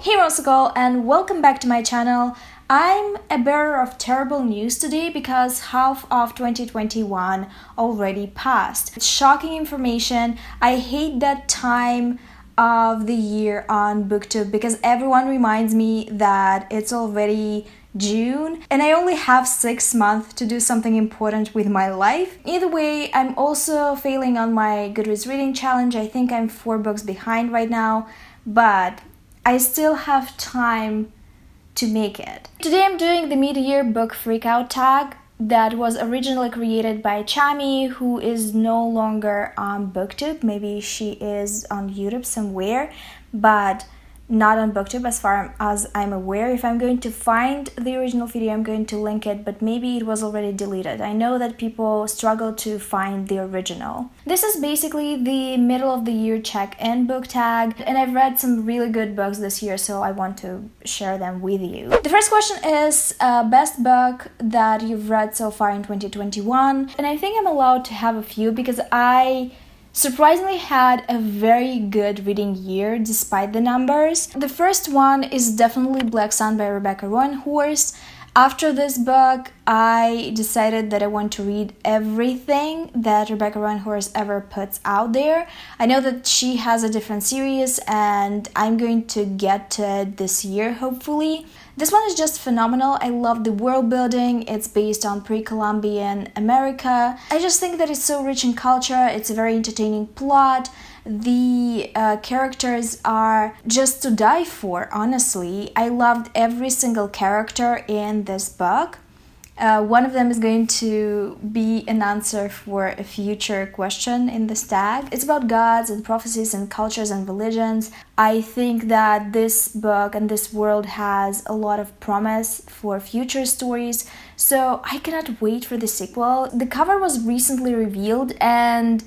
Hey 𝕆𝕋𝔼𝔼 and welcome back to my channel. I'm a bearer of terrible news today because half of 2021 already passed. It's shocking information. I hate that time of the year on BookTube because everyone reminds me that it's already June and I only have 6 months to do something important with my life. Either way, I'm also failing on my Goodreads reading challenge. I think I'm 4 books behind right now, but I still have time to make it. Today I'm doing the mid-year book freakout tag that was originally created by 𝕍𝕀𝔻𝔼𝕆𝕊, who is no longer on BookTube. Maybe she is on YouTube somewhere, but not on BookTube as far as I'm aware. If I'm going to find the original video, I'm going to link it, but maybe it was already deleted. I know that people struggle to find the original. This is basically the middle of the year check-in book tag, and I've read some really good books this year, so I want to share them with you. The first question is best book that you've read so far in 2021, and I think I'm allowed to have a few because I surprisingly had a very good reading year despite the numbers. The first one is definitely Black Sun by Rebecca Roanhorse. After this book, I decided that I want to read everything that Rebecca Roanhorse ever puts out there. I know that she has a different series and I'm going to get to it this year, hopefully. This one is just phenomenal. I love the world building. It's based on pre-Columbian America. I just think that it's so rich in culture. It's a very entertaining plot. The characters are just to die for, honestly. I loved every single character in this book. One of them is going to be an answer for a future question in this tag. It's about gods and prophecies and cultures and religions. I think that this book and this world has a lot of promise for future stories, so I cannot wait for the sequel. The cover was recently revealed and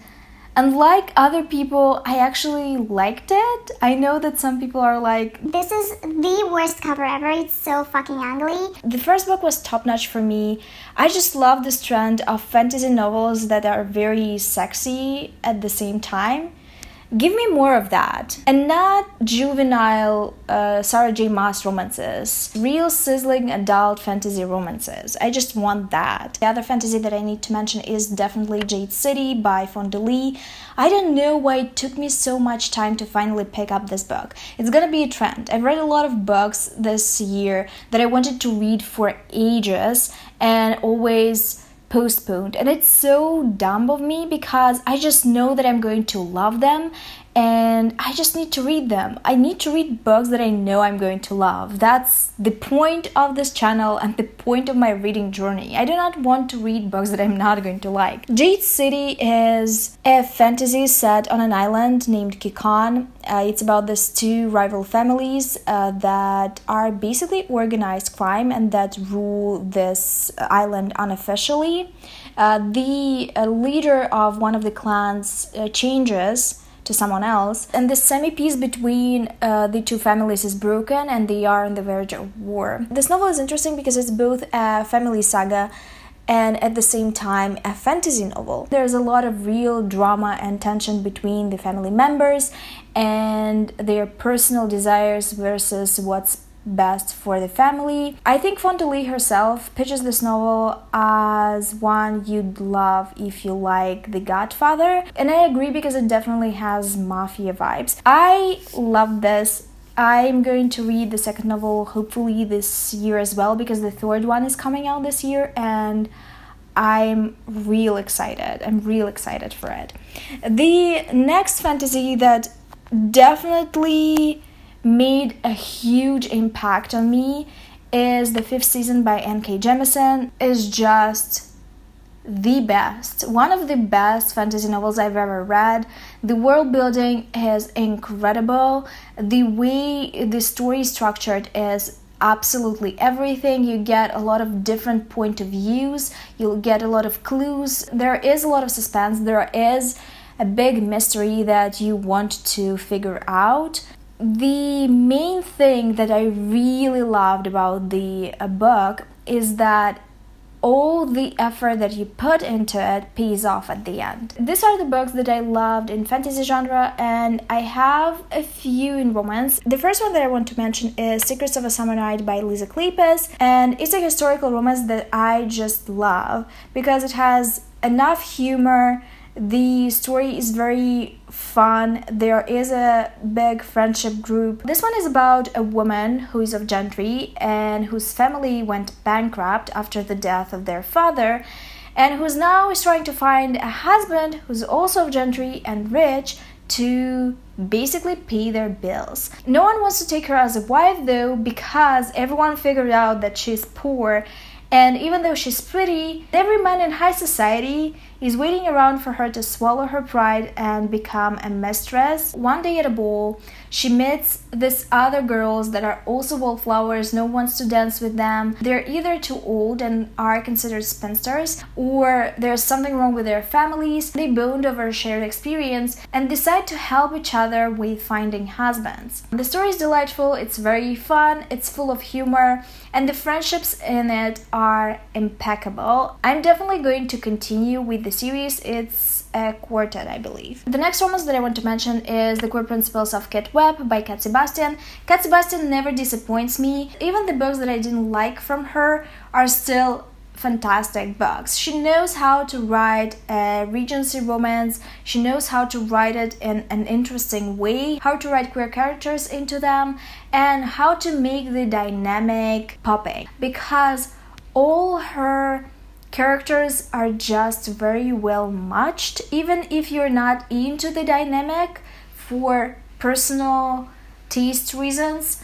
unlike other people, I actually liked it. I know that some people are like, this is the worst cover ever, it's so fucking ugly. The first book was top-notch for me. I just love this trend of fantasy novels that are very sexy at the same time. Give me more of that. And not juvenile Sarah J. Maas romances. Real sizzling adult fantasy romances. I just want that. The other fantasy that I need to mention is definitely Jade City by 𝕆𝕍𝕍𝕆𝕍. I don't know why it took me so much time to finally pick up this book. It's gonna be a trend. I've read a lot of books this year that I wanted to read for ages and always postponed, and it's so dumb of me because I just know that I'm going to love them and I just need to read them. I need to read books that I know I'm going to love. That's the point of this channel and the point of my reading journey. I do not want to read books that I'm not going to like. Jade City is a fantasy set on an island named 𝕊𝕍𝕍. It's about these two rival families that are basically organized crime and that rule this island unofficially. The leader of one of the clans changes to someone else, and the semi-peace between the two families is broken and they are on the verge of war. This novel is interesting because it's both a family saga and at the same time a fantasy novel. There's a lot of real drama and tension between the family members and their personal desires versus what's best for the family. I think 𝕆𝕍𝕍𝕆𝕍 herself pitches this novel as one you'd love if you like The Godfather, and I agree because it definitely has mafia vibes. I love this. I'm going to read the second novel hopefully this year as well because the third one is coming out this year and I'm real excited. I'm real excited for it. The next fantasy that definitely made a huge impact on me is The Fifth Season by N.K. Jemisin. Is just the best. One of the best fantasy novels I've ever read. The world building is incredible. The way the story is structured is absolutely everything. You get a lot of different point of views. You'll get a lot of clues. There is a lot of suspense. There is a big mystery that you want to figure out. The main thing that I really loved about the book is that all the effort that you put into it pays off at the end. These are the books that I loved in fantasy genre, and I have a few in romance. The first one that I want to mention is Secrets of a Summer Night by 𝕆𝕍𝔼𝔼𝕆𝕊, and it's a historical romance that I just love because it has enough humor. The story is very fun. There is a big friendship group. This one is about a woman who is of gentry and whose family went bankrupt after the death of their father, and who's now is trying to find a husband who's also of gentry and rich to basically pay their bills. No one wants to take her as a wife though, because everyone figured out that she's poor, and even though she's pretty, every man in high society is waiting around for her to swallow her pride and become a mistress. One day at a ball, she meets these other girls that are also wallflowers. No one wants to dance with them. They're either too old and are considered spinsters, or there's something wrong with their families. They bond over a shared experience and decide to help each other with finding husbands. The story is delightful, it's very fun, it's full of humor, and the friendships in it are impeccable. I'm definitely going to continue with the series. It's a quartet, I believe. The next romance that I want to mention is The Queer Principles of Kit Webb by Cat Sebastian. Cat Sebastian never disappoints me. Even the books that I didn't like from her are still fantastic books. She knows how to write a Regency romance. She knows how to write it in an interesting way, how to write queer characters into them, and how to make the dynamic popping, because all her characters are just very well matched. Even if you're not into the dynamic for personal taste reasons,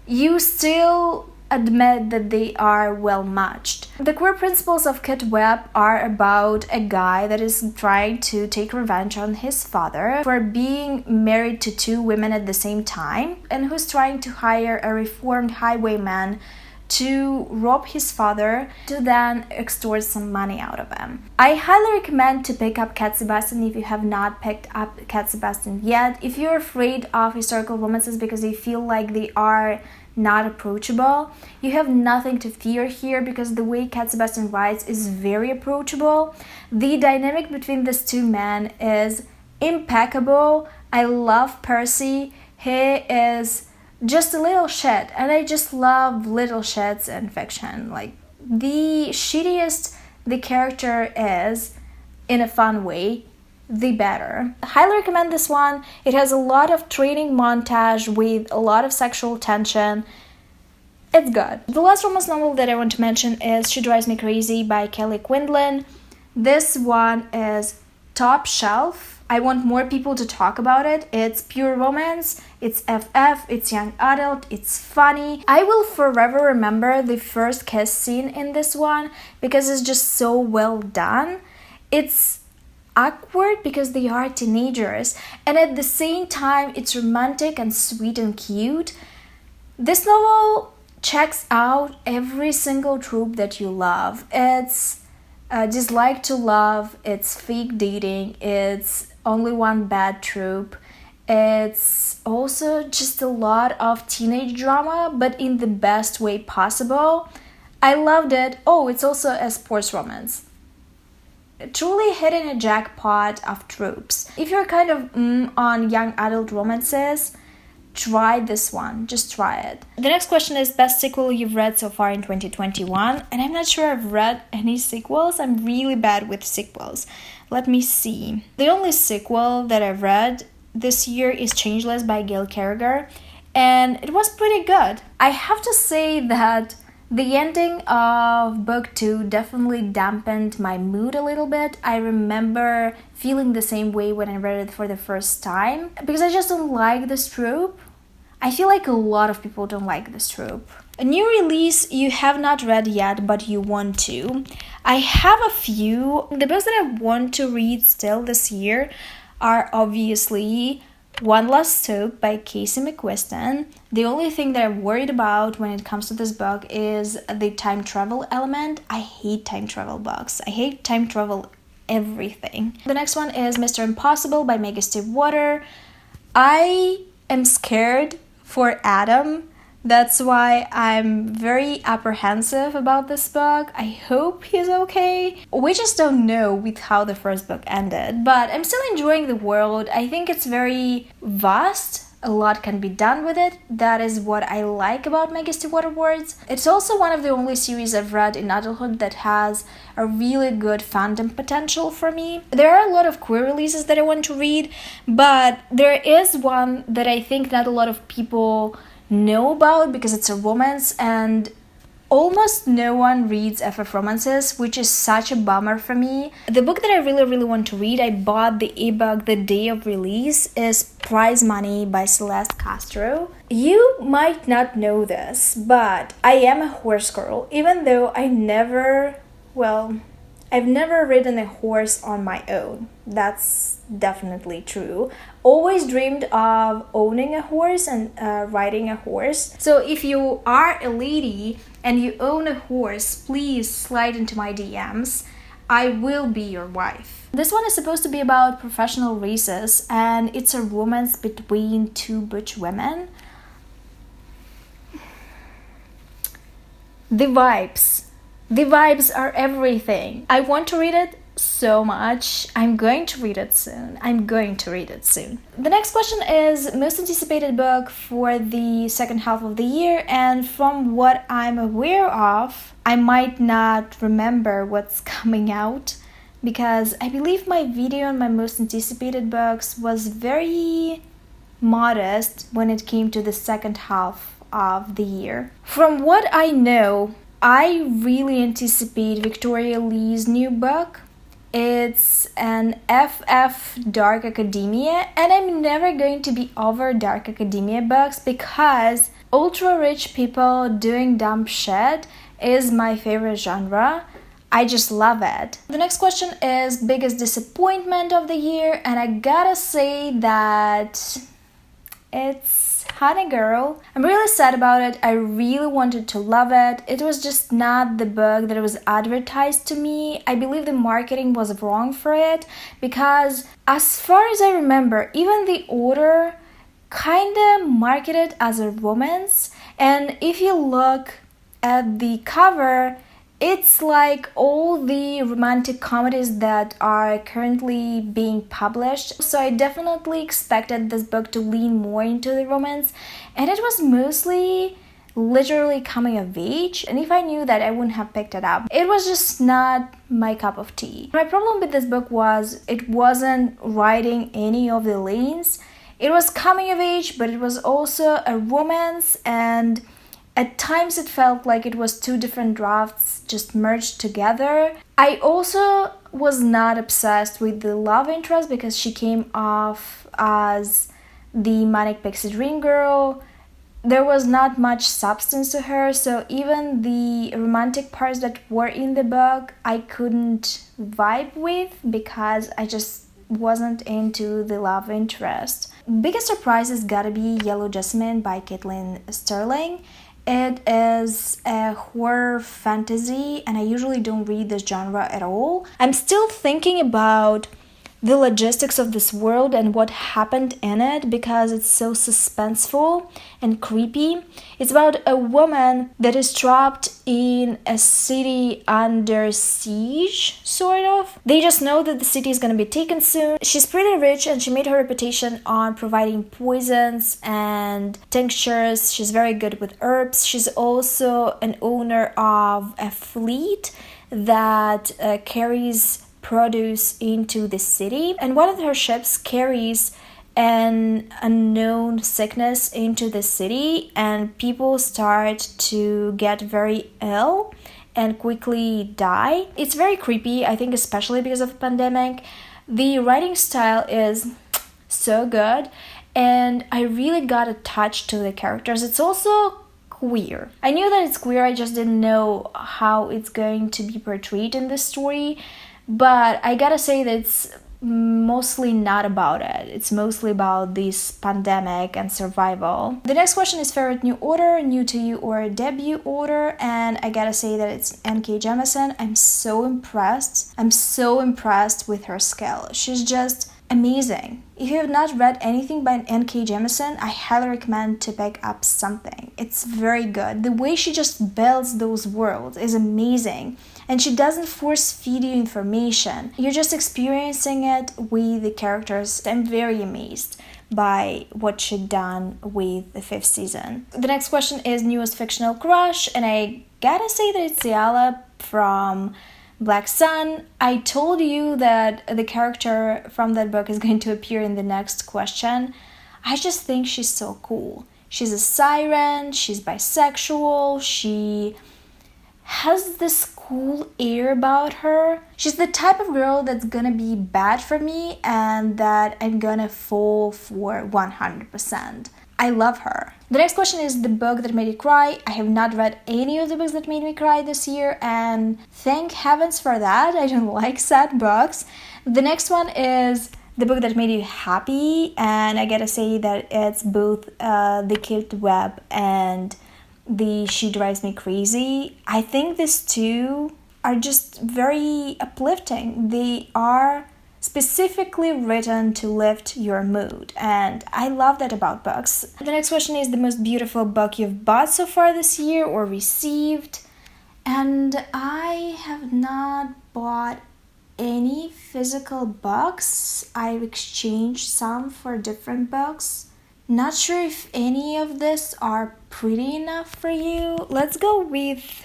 you still admit that they are well matched. The Queer Principles of Kit Webb are about a guy that is trying to take revenge on his father for being married to two women at the same time, and who's trying to hire a reformed highwayman to rob his father to then extort some money out of him. I highly recommend to pick up Cat Sebastian if you have not picked up Cat Sebastian yet. If you're afraid of historical romances because you feel like they are not approachable, you have nothing to fear here, because the way Cat Sebastian writes is very approachable. The dynamic between these two men is impeccable. I love Percy. He is just a little shit, and I just love little shits in fiction. Like, the shittiest the character is in a fun way, the better. I highly recommend this one. It has a lot of training montage with a lot of sexual tension. It's good. The last romance novel that I want to mention is She Drives Me Crazy by Kelly Quinlan. This one is top shelf. I want more people to talk about it. It's pure romance, it's FF, it's young adult, it's funny. I will forever remember the first kiss scene in this one because it's just so well done. It's awkward because they are teenagers, and at the same time it's romantic and sweet and cute. This novel checks out every single trope that you love. It's dislike to love, it's fake dating, it's only one bad trope. It's also just a lot of teenage drama, but in the best way possible. I loved it. Oh, it's also a sports romance. Truly hitting a jackpot of tropes. If you're kind of on young adult romances, try this one. Just try it. The next question is best sequel you've read so far in 2021, and I'm not sure I've read any sequels. I'm really bad with sequels. Let me see. The only sequel that I've read this year is Changeless by Gail Carriger, and it was pretty good. I have to say that the ending of book 2 definitely dampened my mood a little bit. I remember feeling the same way when I read it for the first time, because I just don't like this trope. I feel like a lot of people don't like this trope. A new release you have not read yet, but you want to. I have a few. The books that I want to read still this year are obviously One Last Stop by Casey McQuiston. The only thing that I'm worried about when it comes to this book is the time travel element. I hate time travel books. I hate time travel everything. The next one is Mr. Impossible by Maggie Stiefvater. I am scared for Adam That's why I'm very apprehensive about this book. I hope he's okay. We just don't know with how the first book ended, but I'm still enjoying the world. I think it's very vast. A lot can be done with it. That is what I like about my 𝕆𝕍 Awards. It's also one of the only series I've read in adulthood that has a really good fandom potential for me. There are a lot of queer releases that I want to read, but there is one that I think not a lot of people know about because it's a romance, and almost no one reads FF romances, which is such a bummer for me. The book that I really want to read, I bought the ebook the day of release, is Prize Money by Celeste Castro. You might not know this, but I am a horse girl, even though I've never ridden a horse on my own. That's definitely true. Always dreamed of owning a horse and riding a horse. So if you are a lady and you own a horse, please slide into my DMs. I will be your wife. This one is supposed to be about professional races, and it's a romance between two butch women. The vibes are everything. I want to read it so much. I'm going to read it soon. The next question is most anticipated book for the second half of the year, and from what I'm aware of, I might not remember what's coming out because I believe my video on my most anticipated books was very modest when it came to the second half of the year. From what I know, I really anticipate Victoria Lee's new book. It's an FF Dark Academia, and I'm never going to be over Dark Academia books because ultra rich people doing dumb shit is my favorite genre. I just love it. The next question is biggest disappointment of the year, and I gotta say that it's 𝕆𝕌𝔼𝕊𝕆. I'm really sad about it. I really wanted to love it. It was just not the book that was advertised to me. I believe the marketing was wrong for it because as far as I remember, even the author kinda marketed as a romance, and if you look at the cover, it's like all the romantic comedies that are currently being published. So I definitely expected this book to lean more into the romance, and it was mostly literally coming of age. And if I knew that, I wouldn't have picked it up. It was just not my cup of tea. My problem with this book was it wasn't riding any of the lanes. It was coming of age, but it was also a romance, and at times it felt like it was two different drafts just merged together. I also was not obsessed with the love interest because she came off as the manic pixie dream girl. There was not much substance to her, so even the romantic parts that were in the book I couldn't vibe with because I just wasn't into the love interest. Biggest surprise has gotta be Yellow Jasmine by 𝕆𝕋𝔼𝕆𝕋. It is a horror fantasy, and I usually don't read this genre at all. I'm still thinking about the logistics of this world and what happened in it because it's so suspenseful and creepy. It's about a woman that is trapped in a city under siege, sort of. They just know that the city is going to be taken soon. She's pretty rich and she made her reputation on providing poisons and tinctures. She's very good with herbs. She's also an owner of a fleet that carries produce into the city, and one of her ships carries an unknown sickness into the city, and people start to get very ill and quickly die. It's very creepy, I think, especially because of the pandemic. The writing style is so good, and I really got attached to the characters. It's also queer. I knew that it's queer, I just didn't know how it's going to be portrayed in this story. But I gotta say that it's mostly not about it. It's mostly about this pandemic and survival. The next question is favorite new author, new to you or debut author, and I gotta say that it's N.K. Jemisin. I'm so impressed with her skill. She's just amazing. If you have not read anything by N.K. Jemisin, I highly recommend to pick up something. It's very good. The way she just builds those worlds is amazing. And she doesn't force feed you information. You're just experiencing it with the characters. I'm very amazed by what she done with the 5th season. The next question is newest fictional crush, and I gotta say that it's 𝕍𝕀𝔻𝔼𝕆𝕊 from Black Sun. I told you that the character from that book is going to appear in the next question. I just think she's so cool. She's a siren, she's bisexual, she has this cool air about her. She's the type of girl that's gonna be bad for me and that I'm gonna fall for 100%. I love her. The next question is the book that made you cry. I have not read any of the books that made me cry this year, and thank heavens for that. I don't like sad books. The next one is the book that made you happy, and I gotta say that it's both The Cute Web and the She Drives Me Crazy. I think these two are just very uplifting. They are specifically written to lift your mood, and I love that about books. The next question is the most beautiful book you've bought so far this year or received, and I have not bought any physical books. I've exchanged some for different books. Not sure if any of this are pretty enough for you. Let's go with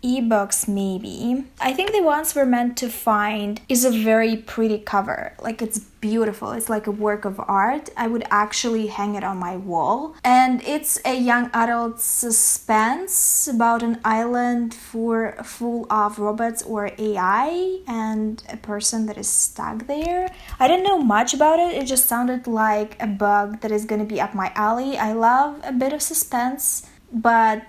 ebooks maybe. I think the ones we're meant to find is a very pretty cover. Like, it's beautiful. It's like a work of art. I would actually hang it on my wall. And it's a young adult suspense about an island full of robots or AI and a person that is stuck there. I didn't know much about it. It just sounded like a book that is gonna be up my alley. I love a bit of suspense, but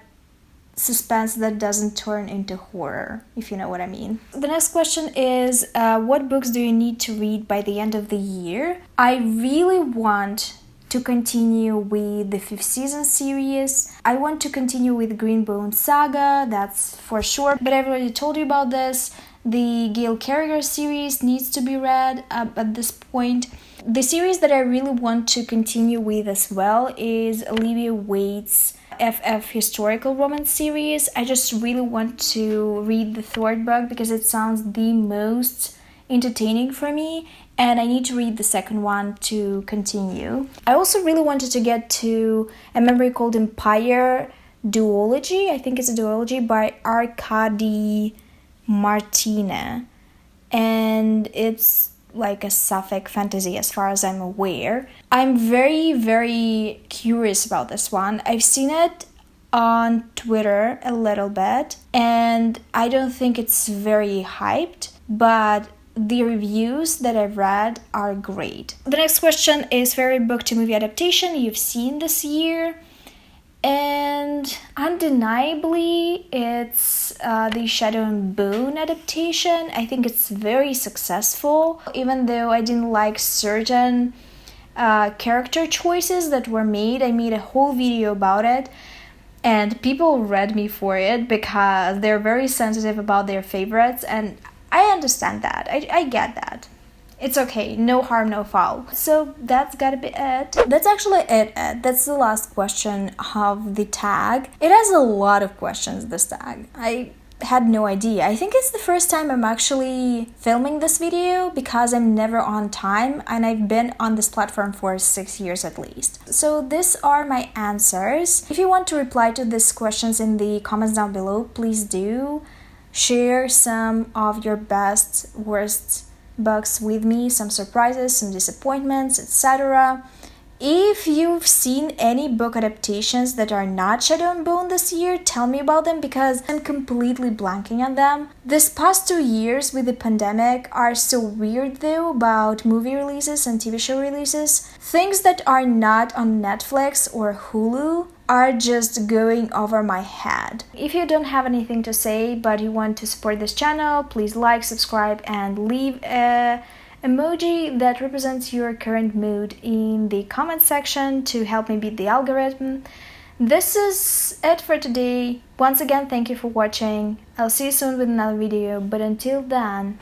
suspense that doesn't turn into horror, if you know what I mean. The next question is, what books do you need to read by the end of the year? I really want to continue with the 5th season series. I want to continue with Green Bone Saga, that's for sure, but I've already told you about this. The Gail Carriger series needs to be read at this point. The series that I really want to continue with as well is Olivia Waite's FF historical romance series. I just really want to read the 3rd book because it sounds the most entertaining for me, and I need to read the 2nd one to continue. I also really wanted to get to a memory called Empire Duology. I think it's a duology by 𝕍𝕀𝔻𝔼𝕆𝕋, and it's like a sapphic fantasy as far as I'm aware. I'm very, very curious about this one. I've seen it on Twitter a little bit, and I don't think it's very hyped, but the reviews that I've read are great. The next question is favorite book to movie adaptation you've seen this year. And undeniably, it's the Shadow and Bone adaptation. I think it's very successful, even though I didn't like certain character choices that were made. I made a whole video about it, and people read me for it because they're very sensitive about their favorites, and I understand that. I get that. It's okay, no harm, no foul. So that's gotta be it. That's actually it. That's the last question of the tag. It has a lot of questions, this tag. I had no idea. I think it's the first time I'm actually filming this video because I'm never on time, and I've been on this platform for 6 years at least. So these are my answers. If you want to reply to these questions in the comments down below, please do. Share some of your best, worst books with me, some surprises, some disappointments, etc. If you've seen any book adaptations that are not Shadow and Bone this year, tell me about them because I'm completely blanking on them. This past 2 years with the pandemic are so weird though about movie releases and TV show releases. Things that are not on Netflix or Hulu are just going over my head. If you don't have anything to say but you want to support this channel, please like, subscribe, and leave a emoji that represents your current mood in the comment section to help me beat the algorithm. This is it for today. Once again, thank you for watching. I'll see you soon with another video, but until then,